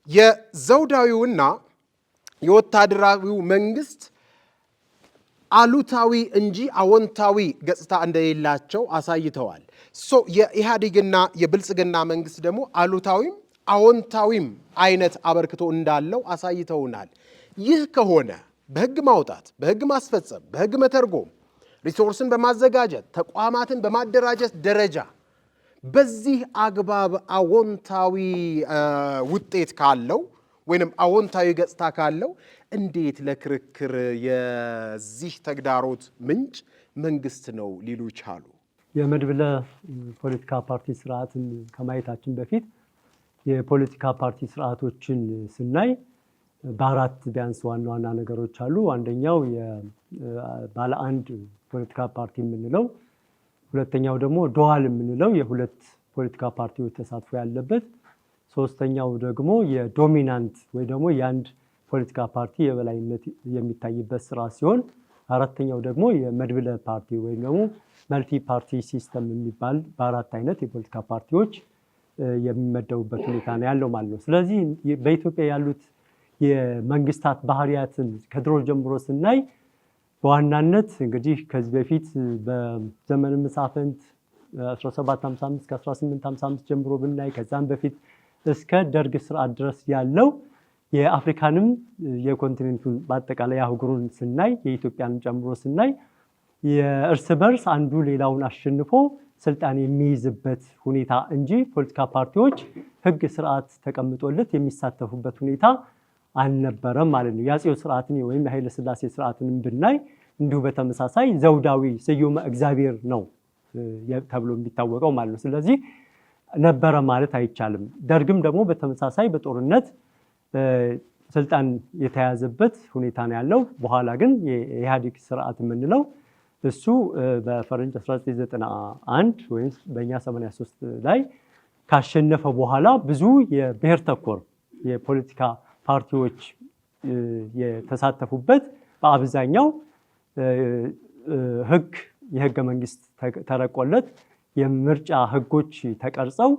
የዘውዳዊውና የወታደራዊው መንግስት አሉታዊ እንጂ አዎንታዊ ገጽታ እንደሌላቸው አሳይተዋል። የኢህአዴግና የብልጽግና መንግስት ደግሞ አሉታዊም አዎንታዊም አይነት አበርክቶ እንዳለው አሳይተውናል። ይህ ከሆነ በህግ ማውጣት፣ በህግ ማስፈጸም፣ በህግ መተርጎም፣ ሪሶርስን በማዘጋጀት ተቋማትን በማደራጀት ደረጃ በዚህ አግባብ አዎንታዊ ውጤት ካለው ወይንም አዎንታዊ ገጽታ ካለው እንዴት ለክርክር የዚህ ተግዳሮት ምንጭ መንግስት ነው ሊሉ ቻሉ? የመድብለ ፖለቲካ ፓርቲ ስርዓትን ከማየታችን በፊት የፖለቲካ ፓርቲ ስርዓቶችን ስናይ በአራት ቢያንስ ዋና ዋና ነገሮች አሉ። አንደኛው ባለ አንድ ፖለቲካ ፓርቲ የምንለው፣ ሁለተኛው ደግሞ ዱዋል የምንለው የሁለት ፖለቲካ ፓርቲዎች ተሳትፎ ያለበት፣ ሶስተኛው ደግሞ የዶሚናንት ወይ ደግሞ የአንድ ፖለቲካ ፓርቲ የበላይነት የሚታይበት ስርዓት ሲሆን፣ አራተኛው ደግሞ የመድብለ ፓርቲ ወይም ደግሞ መልቲ ፓርቲ ሲስተም የሚባል በአራት አይነት የፖለቲካ ፓርቲዎች የሚመደቡበት ሁኔታ ነው ያለው ማለት ነው። ስለዚህ በኢትዮጵያ ያሉት የመንግስታት ባህሪያትን ከድሮ ጀምሮ ስናይ በዋናነት እንግዲህ ከዚህ በፊት በዘመነ መሳፍንት 1755 እስከ 1855 ጀምሮ ብናይ ከዛም በፊት እስከ ደርግ ስርዓት ድረስ ያለው የአፍሪካንም የኮንቲኔንቱን በአጠቃላይ አህጉሩን ስናይ የኢትዮጵያንም ጨምሮ ስናይ የእርስ በርስ አንዱ ሌላውን አሸንፎ ስልጣን የሚይዝበት ሁኔታ እንጂ ፖለቲካ ፓርቲዎች ህግ ስርዓት ተቀምጦለት የሚሳተፉበት ሁኔታ አልነበረም ማለት ነው። የአፄው ስርዓትን ወይም የኃይለ ሥላሴ ስርዓትን ብናይ እንዲሁ በተመሳሳይ ዘውዳዊ ስዩመ እግዚአብሔር ነው ተብሎ የሚታወቀው ማለት ነው። ስለዚህ ነበረ ማለት አይቻልም። ደርግም ደግሞ በተመሳሳይ በጦርነት ስልጣን የተያዘበት ሁኔታ ነው ያለው። በኋላ ግን የኢህአዴግ ስርዓት የምንለው እሱ በፈረንጅ 1991 ወይም በእኛ 83 ላይ ካሸነፈ በኋላ ብዙ የብሔር ተኮር የፖለቲካ ፓርቲዎች የተሳተፉበት በአብዛኛው የህገ መንግስት ተረቆለት የምርጫ ህጎች ተቀርጸው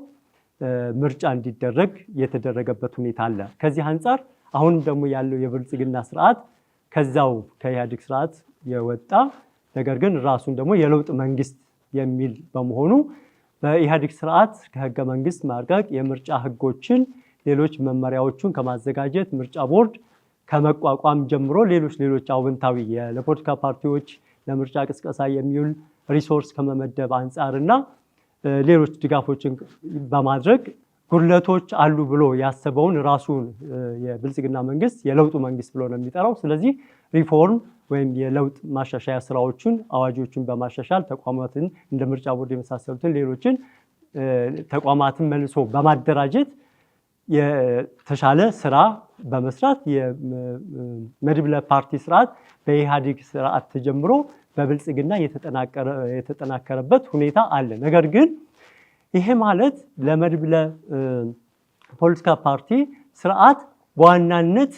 ምርጫ እንዲደረግ የተደረገበት ሁኔታ አለ። ከዚህ አንጻር አሁንም ደግሞ ያለው የብልጽግና ስርዓት ከዛው ከኢህአዴግ ስርዓት የወጣ ነገር ግን ራሱን ደግሞ የለውጥ መንግስት የሚል በመሆኑ በኢህአዴግ ስርዓት ከህገ መንግስት ማርቀቅ የምርጫ ህጎችን ሌሎች መመሪያዎችን ከማዘጋጀት ምርጫ ቦርድ ከመቋቋም ጀምሮ ሌሎች አዎንታዊ ለፖለቲካ ፓርቲዎች ለምርጫ ቅስቀሳ የሚውል ሪሶርስ ከመመደብ አንጻርና ሌሎች ድጋፎችን በማድረግ ጉድለቶች አሉ ብሎ ያሰበውን ራሱን የብልጽግና መንግስት የለውጡ መንግስት ብሎ ነው የሚጠራው። ስለዚህ ሪፎርም ወይም የለውጥ ማሻሻያ ስራዎችን አዋጆችን በማሻሻል ተቋማትን እንደ ምርጫ ቦርድ የመሳሰሉትን ሌሎችን ተቋማትን መልሶ በማደራጀት የተሻለ ስራ በመስራት የመድብለ ፓርቲ ስርዓት በኢህአዴግ ስርዓት ተጀምሮ በብልጽግና የተጠናከረበት ሁኔታ አለ። ነገር ግን ይሄ ማለት ለመድብለ ፖለቲካ ፓርቲ ስርዓት በዋናነት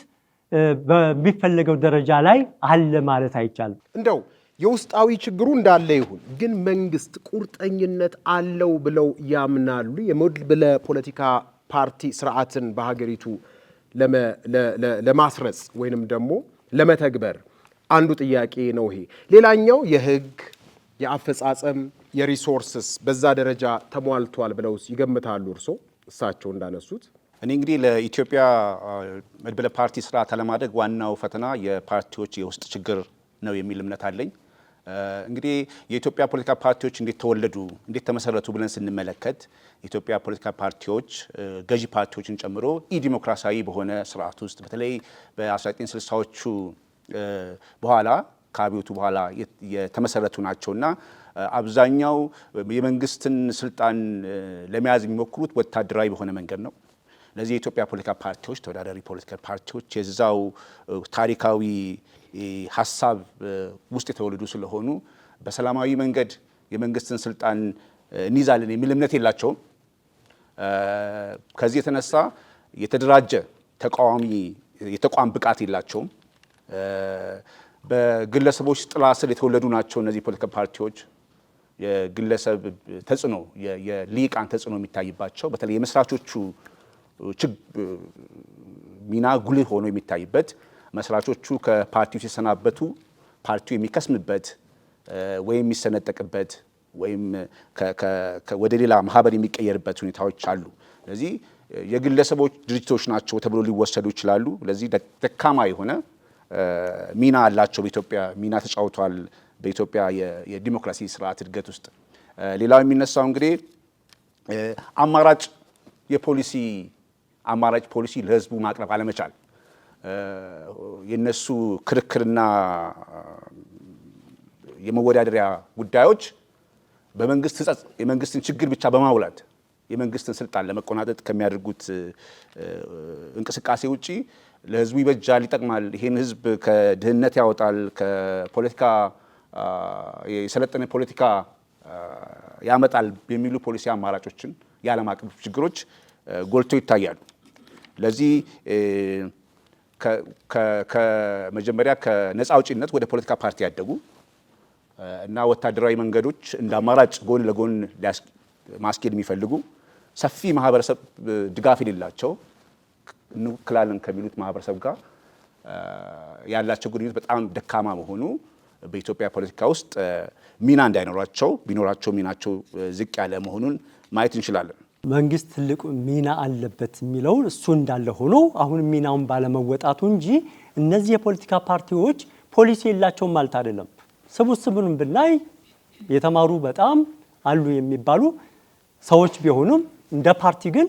በሚፈለገው ደረጃ ላይ አለ ማለት አይቻልም። እንደው የውስጣዊ ችግሩ እንዳለ ይሁን፣ ግን መንግስት ቁርጠኝነት አለው ብለው ያምናሉ? የመድብለ ፖለቲካ ፓርቲ ስርዓትን በሀገሪቱ ለማስረጽ ወይንም ደግሞ ለመተግበር አንዱ ጥያቄ ነው ይሄ። ሌላኛው የህግ የአፈጻጸም የሪሶርስስ በዛ ደረጃ ተሟልቷል ብለው ይገምታሉ እርሶ እሳቸው እንዳነሱት? እኔ እንግዲህ ለኢትዮጵያ መድብለ ፓርቲ ስርዓት አለማደግ ዋናው ፈተና የፓርቲዎች የውስጥ ችግር ነው የሚል እምነት አለኝ። እንግዲህ የኢትዮጵያ ፖለቲካ ፓርቲዎች እንዴት ተወለዱ እንዴት ተመሰረቱ ብለን ስንመለከት የኢትዮጵያ ፖለቲካ ፓርቲዎች ገዢ ፓርቲዎችን ጨምሮ ኢዲሞክራሲያዊ በሆነ ስርዓት ውስጥ በተለይ በ1960ዎቹ በኋላ ከአብዮቱ በኋላ የተመሰረቱ ናቸውና አብዛኛው የመንግስትን ስልጣን ለመያዝ የሚሞክሩት ወታደራዊ በሆነ መንገድ ነው። ለዚህ የኢትዮጵያ ፖለቲካ ፓርቲዎች ተወዳዳሪ ፖለቲካ ፓርቲዎች የዛው ታሪካዊ ሐሳብ ውስጥ የተወለዱ ስለሆኑ በሰላማዊ መንገድ የመንግስትን ስልጣን እንይዛለን የሚል እምነት የላቸውም። ከዚህ የተነሳ የተደራጀ የተቋም ብቃት የላቸውም። በግለሰቦች ጥላ ስር የተወለዱ ናቸው እነዚህ ፖለቲካ ፓርቲዎች። የግለሰብ ተጽዕኖ የሊቃን ተጽዕኖ የሚታይባቸው በተለይ የመስራቾቹ ሚና ጉልህ ሆኖ የሚታይበት መስራቾቹ ከፓርቲው ሲሰናበቱ ፓርቲው የሚከስምበት ወይም የሚሰነጠቅበት ወይም ወደ ሌላ ማህበር የሚቀየርበት ሁኔታዎች አሉ። ስለዚህ የግለሰቦች ድርጅቶች ናቸው ተብሎ ሊወሰዱ ይችላሉ። ስለዚህ ደካማ የሆነ ሚና አላቸው። በኢትዮጵያ ሚና ተጫውቷል። በኢትዮጵያ የዲሞክራሲ ስርዓት እድገት ውስጥ ሌላው የሚነሳው እንግዲህ አማራጭ ፖሊሲ ለህዝቡ ማቅረብ አለመቻል፣ የነሱ ክርክርና የመወዳደሪያ ጉዳዮች የመንግስትን ችግር ብቻ በማውላት የመንግስትን ስልጣን ለመቆናጠጥ ከሚያደርጉት እንቅስቃሴ ውጪ ለህዝቡ ይበጃል፣ ይጠቅማል፣ ይሄን ህዝብ ከድህነት ያወጣል፣ ከፖለቲካ የሰለጠነ ፖለቲካ ያመጣል የሚሉ ፖሊሲ አማራጮችን የዓለም አቀፍ ችግሮች ጎልቶ ይታያሉ። ለዚህ ከመጀመሪያ ከነፃ አውጪነት ወደ ፖለቲካ ፓርቲ ያደጉ እና ወታደራዊ መንገዶች እንደ አማራጭ ጎን ለጎን ማስኬድ የሚፈልጉ ሰፊ ማህበረሰብ ድጋፍ የሌላቸው እንወክላለን ከሚሉት ማህበረሰብ ጋር ያላቸው ግንኙነት በጣም ደካማ መሆኑ በኢትዮጵያ ፖለቲካ ውስጥ ሚና እንዳይኖራቸው ቢኖራቸው ሚናቸው ዝቅ ያለ መሆኑን ማየት እንችላለን። መንግስት ትልቁ ሚና አለበት የሚለው እሱ እንዳለ ሆኖ አሁን ሚናውን ባለመወጣቱ እንጂ እነዚህ የፖለቲካ ፓርቲዎች ፖሊሲ የላቸውም ማለት አይደለም። ስብስቡንም ብናይ የተማሩ በጣም አሉ የሚባሉ ሰዎች ቢሆኑም እንደ ፓርቲ ግን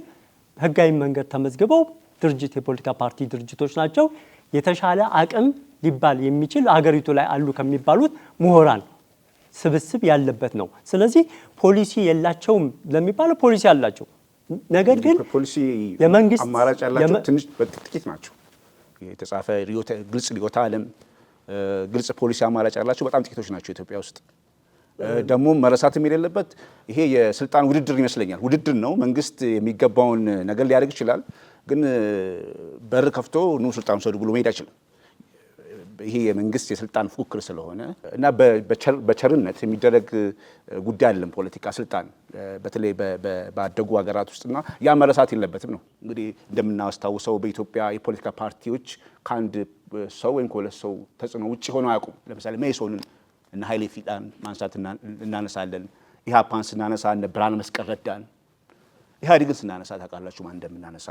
ህጋዊ መንገድ ተመዝግበው ድርጅት የፖለቲካ ፓርቲ ድርጅቶች ናቸው። የተሻለ አቅም ሊባል የሚችል አገሪቱ ላይ አሉ ከሚባሉት ምሁራን ስብስብ ያለበት ነው። ስለዚህ ፖሊሲ የላቸውም ለሚባለው ፖሊሲ አላቸው። ነገር ግን ፖሊሲ የመንግስት አማራጭ ያላቸው ትንሽ ጥቂት ናቸው። የተጻፈ ግልጽ ርዕዮተ ዓለም ግልጽ ፖሊሲ አማራጭ ያላቸው በጣም ጥቂቶች ናቸው ኢትዮጵያ ውስጥ። ደግሞ መረሳትም የሌለበት ይሄ የስልጣን ውድድር ይመስለኛል። ውድድር ነው። መንግስት የሚገባውን ነገር ሊያደርግ ይችላል፣ ግን በር ከፍቶ ኑ ስልጣን ውሰዱ ብሎ መሄድ አይችልም። ይሄ የመንግስት የስልጣን ፉክክር ስለሆነ እና በቸርነት የሚደረግ ጉዳይ አይደለም ፖለቲካ ስልጣን በተለይ ባደጉ ሀገራት ውስጥና ያ መረሳት የለበትም ነው። እንግዲህ እንደምናስታውሰው በኢትዮጵያ የፖለቲካ ፓርቲዎች ከአንድ ሰው ወይም ከሁለት ሰው ተጽዕኖ ውጭ ሆነው አያውቁም። ለምሳሌ መኢሶንን እና ኃይሌ ፊዳን ማንሳት እናነሳለን። ኢህአፓን ስናነሳ እነ ብርሃነ መስቀል ረዳን፣ ኢህአዴግን ስናነሳ ታውቃላችሁ ማን እንደምናነሳ።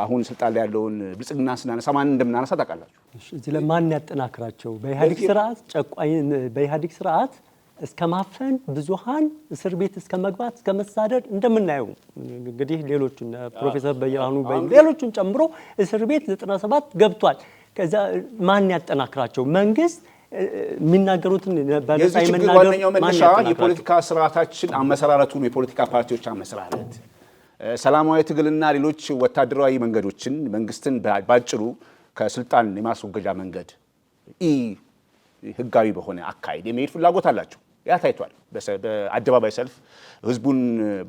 አሁን ስልጣን ላይ ያለውን ብልጽግና ስናነሳ ማን እንደምናነሳ ታውቃላችሁ። እዚህ ለማን ያጠናክራቸው? በኢህአዴግ ስርዓት እስከ ማፈን ብዙሃን እስር ቤት እስከ መግባት እስከ መሳደድ እንደምናየው እንግዲህ ሌሎችን ፕሮፌሰር በየራኑ ሌሎችን ጨምሮ እስር ቤት 97 ገብቷል። ከዛ ማን ያጠናክራቸው? መንግስት የሚናገሩትን በነፃ የመናገር ዋነኛው መነሻ የፖለቲካ ስርዓታችን አመሰራረቱ ነው። የፖለቲካ ፓርቲዎች አመሰራረት ሰላማዊ ትግልና ሌሎች ወታደራዊ መንገዶችን መንግስትን ባጭሩ ከስልጣን የማስወገጃ መንገድ ህጋዊ በሆነ አካሄድ የመሄድ ፍላጎት አላቸው። ያ ታይቷል። በአደባባይ ሰልፍ ህዝቡን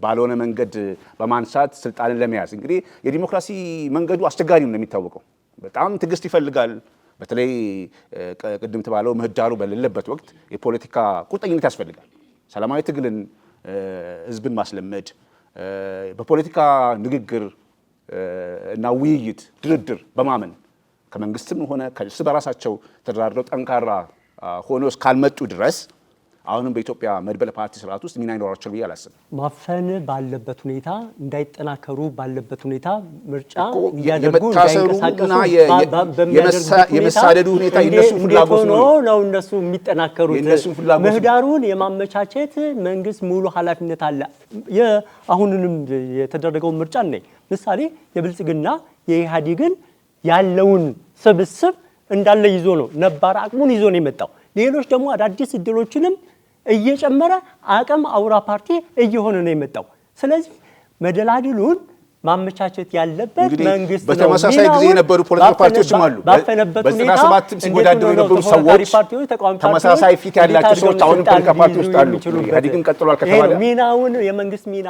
ባልሆነ መንገድ በማንሳት ስልጣንን ለመያዝ እንግዲህ የዲሞክራሲ መንገዱ አስቸጋሪ ነው የሚታወቀው። በጣም ትዕግስት ይፈልጋል። በተለይ ቅድም ተባለው ምህዳሩ በሌለበት ወቅት የፖለቲካ ቁርጠኝነት ያስፈልጋል። ሰላማዊ ትግልን ህዝብን ማስለመድ በፖለቲካ ንግግር እና ውይይት ድርድር በማመን ከመንግስትም ሆነ ከእርስ በራሳቸው ተደራድረው ጠንካራ ሆኖ እስካልመጡ ድረስ አሁንም በኢትዮጵያ መድበለ ፓርቲ ስርዓት ውስጥ ሚና ይኖራቸው ብዬ አላስብም። ማፈን ባለበት ሁኔታ እንዳይጠናከሩ ባለበት ሁኔታ ምርጫ እንዲያደርጉ እንዳይንቀሳቀሱ የመሳደዱ ሁኔታ የነሱ ፍላጎት ነው እነሱ የሚጠናከሩት። ምህዳሩን የማመቻቸት መንግስት ሙሉ ኃላፊነት አለ። አሁንንም የተደረገው ምርጫ ነኝ ምሳሌ የብልጽግና የኢህአዴግን ያለውን ስብስብ እንዳለ ይዞ ነው ነባር አቅሙን ይዞ ነው የመጣው። ሌሎች ደግሞ አዳዲስ እድሎችንም እየጨመረ አቅም አውራ ፓርቲ እየሆነ ነው የመጣው። ስለዚህ መደላድሉን ማመቻቸት ያለበት መንግስት ነው። በተመሳሳይ ጊዜ የነበሩ ፖለቲካ ፓርቲዎችም አሉ። በ97 ሲወዳደሩ የነበሩ ሰዎች ተመሳሳይ ፊት ያላቸው ሰዎች አሁንም ፖለቲካ ፓርቲ ውስጥ አሉ። ኢህአዴግም ቀጥሏል ከተባለ ሚናውን የመንግስት ሚና